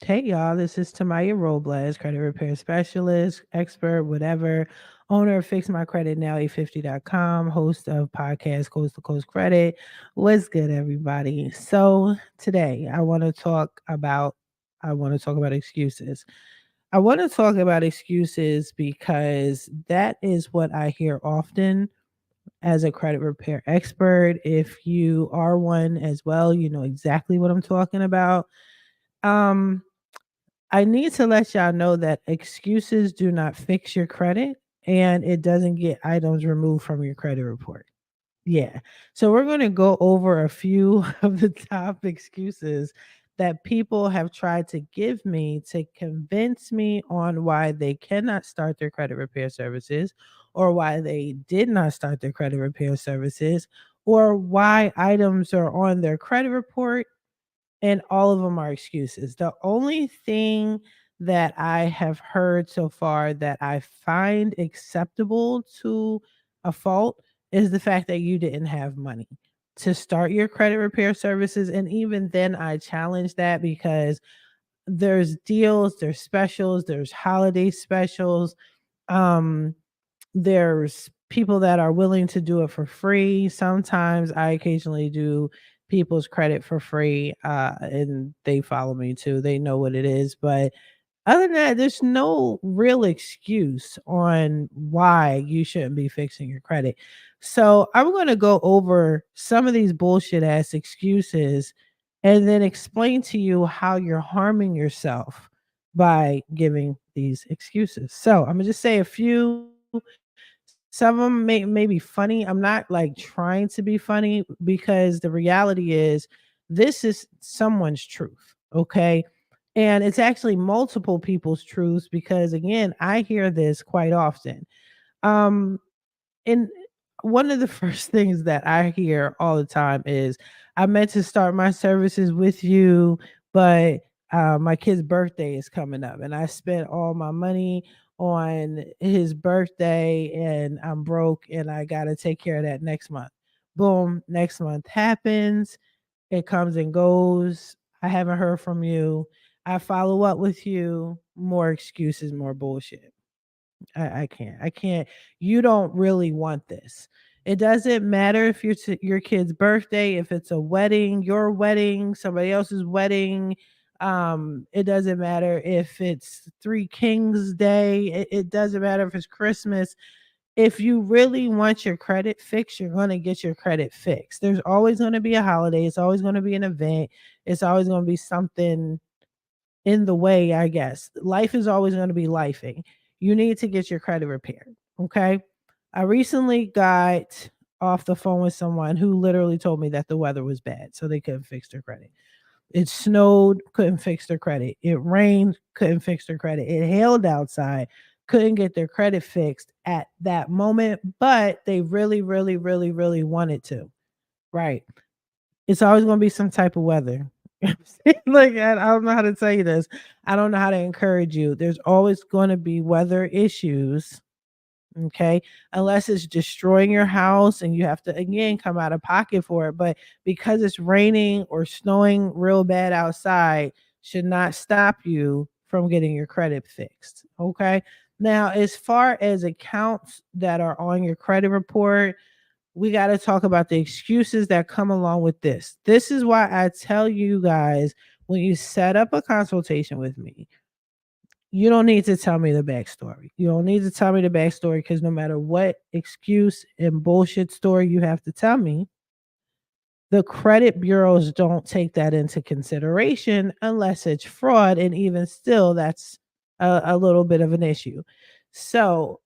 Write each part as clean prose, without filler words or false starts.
Hey y'all, this is Tamaya Robles, credit repair specialist, expert, whatever, owner of FixMyCreditNow850.com, host of podcast Coast to Coast Credit. What's good, everybody? So today I want to talk about excuses. I want to talk about excuses because that is what I hear often as a credit repair expert. If you are one as well, you know exactly what I'm talking about. Um I need to let y'all know that excuses do not fix your credit and it doesn't get items removed from your credit report. Yeah. So we're going to go over a few of the top excuses that people have tried to give me to convince me on why they cannot start their credit repair services or why they did not start their credit repair services or why items are on their credit report and all of them are excuses. The only thing that I have heard so far that I find acceptable to a fault is the fact that you didn't have money to start your credit repair services. And even then, I challenge that because there's deals, there's specials, there's holiday specials. Um, there's people that are willing to do it for free. Sometimes I occasionally do people's credit for free, and they follow me too. They know what it is. But other than that, there's no real excuse on why you shouldn't be fixing your credit. So I'm going to go over some of these bullshit ass excuses and then explain to you how you're harming yourself by giving these excuses. So I'm going to just say a few. Some of them may be funny. I'm not like trying to be funny because the reality is this is someone's truth. Okay. And it's actually multiple people's truths because again, I hear this quite often. Um, and one of the first things that I hear all the time is, I meant to start my services with you, but my kid's birthday is coming up and I spent all my money on his birthday and I'm broke and I got to take care of that next month. Boom, next month happens. It comes and goes. I haven't heard from you. I follow up with you. More excuses, more bullshit. I can't. I can't. You don't really want this. It doesn't matter if your kid's birthday, if it's a wedding, your wedding, somebody else's wedding. It doesn't matter if it's Three Kings Day. It doesn't matter if it's Christmas. If you really want your credit fixed, you're going to get your credit fixed. There's always going to be a holiday. It's always going to be an event. It's always going to be something in the way, I guess. Life is always going to be lifing. You need to get your credit repaired. Okay. I recently got off the phone with someone who literally told me that the weather was bad, so they couldn't fix their credit. It snowed, couldn't fix their credit. It rained, couldn't fix their credit. It hailed outside, couldn't get their credit fixed at that moment, but they really, really, really, really wanted to. Right. It's always going to be some type of weather. Like, I don't know how to tell you this. I don't know how to encourage you. There's always going to be weather issues. Okay. Unless it's destroying your house and you have to, again, come out of pocket for it. But because it's raining or snowing real bad outside, should not stop you from getting your credit fixed. Okay. Now, as far as accounts that are on your credit report, we got to talk about the excuses that come along with this. This is why I tell you guys, when you set up a consultation with me, you don't need to tell me the backstory. You don't need to tell me the backstory because no matter what excuse and bullshit story you have to tell me, the credit bureaus don't take that into consideration unless it's fraud. And even still, that's a little bit of an issue. So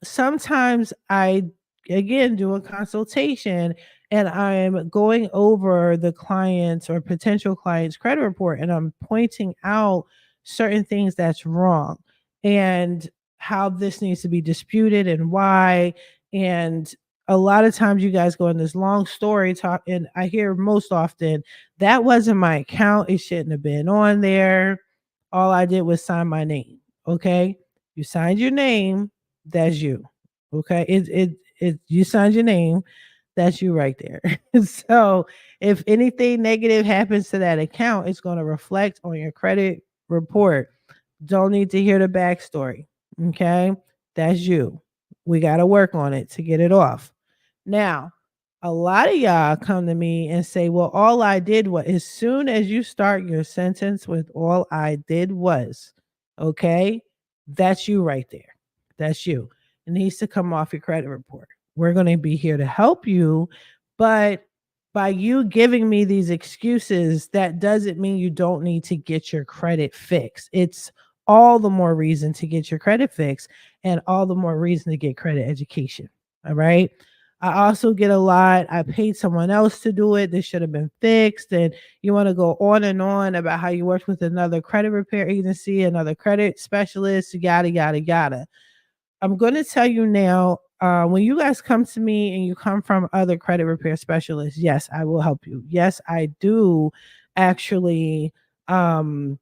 sometimes I again do a consultation and I'm going over the client's or potential client's credit report and I'm pointing out certain things that's wrong and how this needs to be disputed and why. And a lot of times you guys go in this long story talk and I hear most often, that wasn't my account, it shouldn't have been on there, all I did was sign my name. Okay, you signed your name, that's you. Okay. It you signed your name, that's you right there. So if anything negative happens to that account, it's going to reflect on your credit report. Don't need to hear the backstory. Okay. That's you. We got to work on it to get it off. Now, a lot of y'all come to me and say, well, all I did was, as soon as you start your sentence with all I did was, okay, that's you right there. That's you. It needs to come off your credit report. We're going to be here to help you, but by you giving me these excuses, that doesn't mean you don't need to get your credit fixed. It's all the more reason to get your credit fixed and all the more reason to get credit education. All right. I also get a lot, I paid someone else to do it. This should have been fixed. And you want to go on and on about how you worked with another credit repair agency, another credit specialist, yada, yada, yada. I'm going to tell you now, when you guys come to me and you come from other credit repair specialists, yes, I will help you. Yes, I do actually um,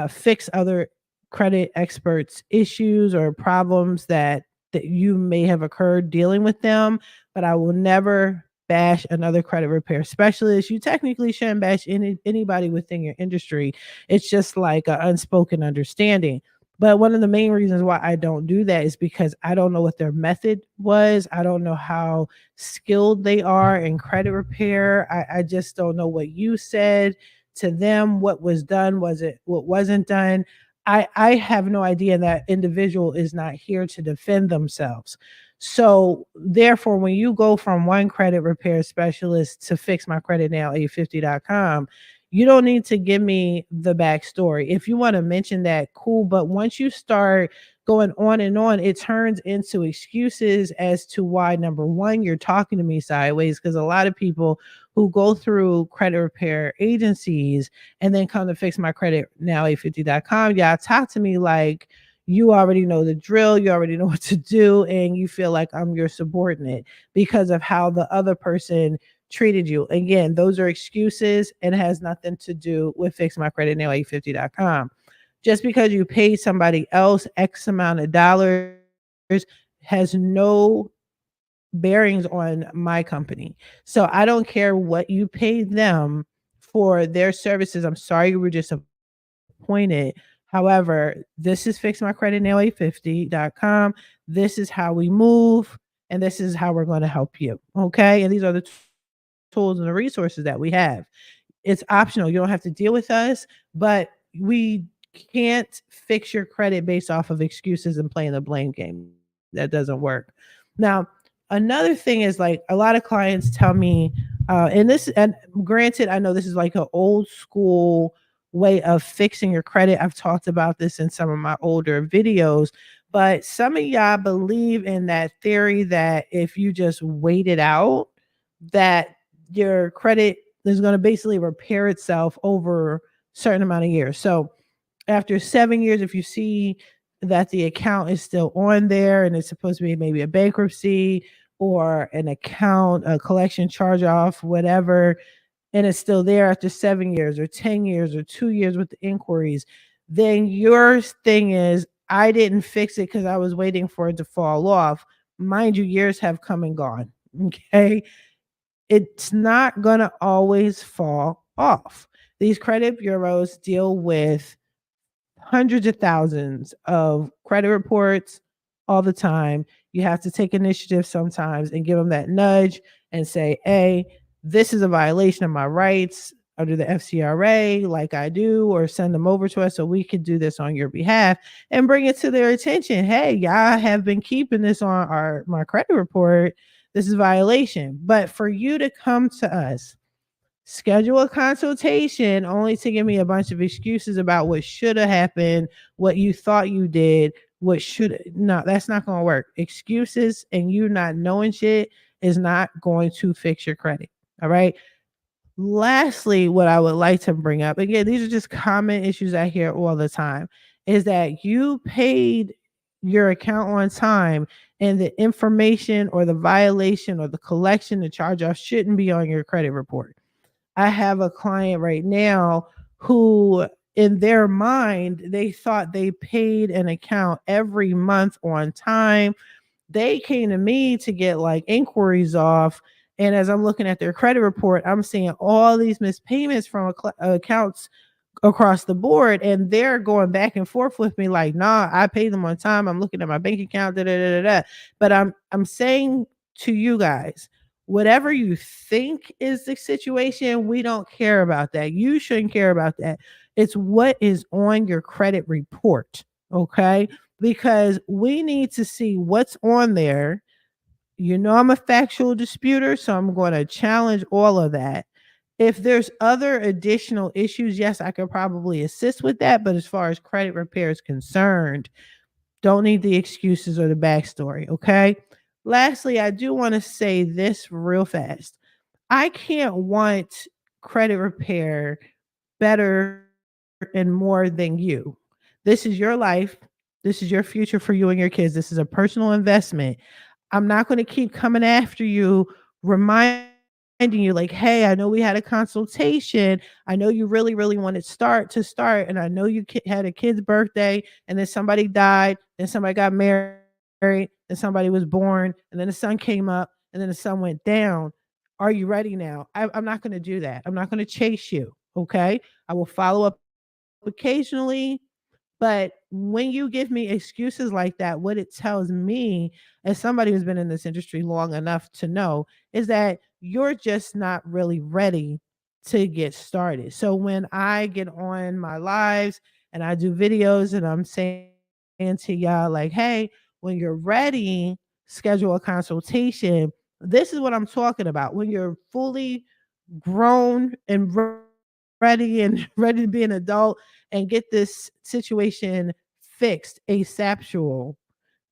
fix other credit experts' issues or problems that you may have occurred dealing with them, but I will never bash another credit repair specialist. You technically shouldn't bash anybody within your industry. It's just like an unspoken understanding. But one of the main reasons why I don't do that is because I don't know what their method was. I don't know how skilled they are in credit repair. I just don't know what you said to them, what was done, was it what wasn't done. I have no idea, and that individual is not here to defend themselves. So therefore, when you go from one credit repair specialist to fix my credit now 850.com, you don't need to give me the backstory. If you want to mention that, cool. But once you start going on and on, it turns into excuses as to why, number one, you're talking to me sideways. Because a lot of people who go through credit repair agencies and then come to fix my credit now 850.com, y'all talk to me like you already know the drill, you already know what to do, and you feel like I'm your subordinate because of how the other person treated you. Again, those are excuses and it has nothing to do with Fix My Credit Now 850.com. Just because you paid somebody else X amount of dollars has no bearings on my company. So I don't care what you paid them for their services. I'm sorry you were disappointed. However, this is Fix My Credit Now 850.com. This is how we move and this is how we're going to help you. Okay. And these are the tools and the resources that we have. It's optional. You don't have to deal with us, but we can't fix your credit based off of excuses and playing the blame game. That doesn't work. Now, another thing is like a lot of clients tell me, and granted, I know this is like an old school way of fixing your credit. I've talked about this in some of my older videos, but some of y'all believe in that theory that if you just wait it out, that your credit is going to basically repair itself over a certain amount of years. So after 7 years, if you see that the account is still on there and it's supposed to be maybe a bankruptcy or an account, a collection charge off, whatever, and it's still there after 7 years or 10 years or 2 years with the inquiries, then your thing is, I didn't fix it because I was waiting for it to fall off. Mind you, years have come and gone. Okay. It's not going to always fall off. These credit bureaus deal with hundreds of thousands of credit reports all the time. You have to take initiative sometimes and give them that nudge and say, hey, this is a violation of my rights under the FCRA, like I do, or send them over to us so we can do this on your behalf and bring it to their attention. Hey, y'all have been keeping this on my credit report. This is violation. But for you to come to us, schedule a consultation only to give me a bunch of excuses about what should have happened, what you thought you did, what should no, that's not going to work. Excuses and you not knowing shit is not going to fix your credit. All right. Lastly, what I would like to bring up again, these are just common issues I hear all the time, is that you paid your account on time and the information or the violation or the collection, the charge off shouldn't be on your credit report. I have a client right now who, in their mind, they thought they paid an account every month on time. They came to me to get like inquiries off. And as I'm looking at their credit report, I'm seeing all these missed payments from accounts across the board, and they're going back and forth with me like, nah, I paid them on time. I'm looking at my bank account, da, da, da, da, da. But I'm saying to you guys, whatever you think is the situation, we don't care about that. You shouldn't care about that. It's what is on your credit report. Okay. Because we need to see what's on there. I'm a factual disputer, so I'm going to challenge all of that. If there's other additional issues, yes, I could probably assist with that. But as far as credit repair is concerned, don't need the excuses or the backstory. Okay. Lastly, I do want to say this real fast. I can't want credit repair better and more than you. This is your life. This is your future for you and your kids. This is a personal investment. I'm not going to keep coming after you, reminding you like, hey, I know we had a consultation. I know you really, really wanted to start. And I know you had a kid's birthday, and then somebody died, then somebody got married, then somebody was born, and then the sun came up, and then the sun went down. Are you ready now? I'm not going to do that. I'm not going to chase you. Okay. I will follow up occasionally, but when you give me excuses like that, what it tells me, as somebody who's been in this industry long enough to know, is that you're just not really ready to get started. So when I get on my lives and I do videos and I'm saying to y'all, like, hey, when you're ready, schedule a consultation. This is what I'm talking about. When you're fully grown and ready and ready to be an adult and get this situation fixed asaptual,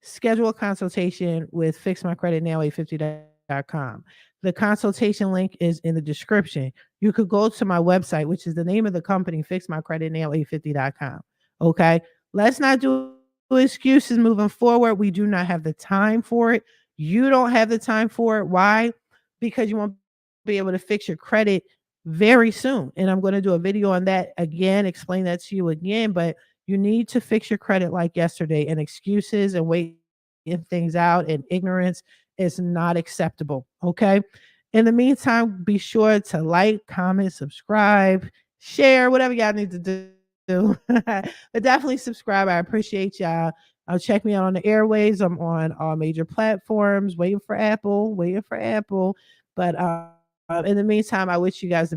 schedule a consultation with fixmycreditnow850.com. The consultation link is in the description. You could go to my website, which is the name of the company, fixmycreditnow850.com. Okay. Let's not do excuses moving forward. We do not have the time for it. You don't have the time for it. Why? Because you won't be able to fix your credit very soon. And I'm going to do a video on that again, explain that to you again. But you need to fix your credit like yesterday, and excuses and waiting things out and ignorance is not acceptable. Okay. In the meantime, be sure to like, comment, subscribe, share, whatever y'all need to do. But definitely subscribe. I appreciate y'all. Check me out on the airways. I'm on all major platforms, waiting for Apple. But in the meantime, I wish you guys the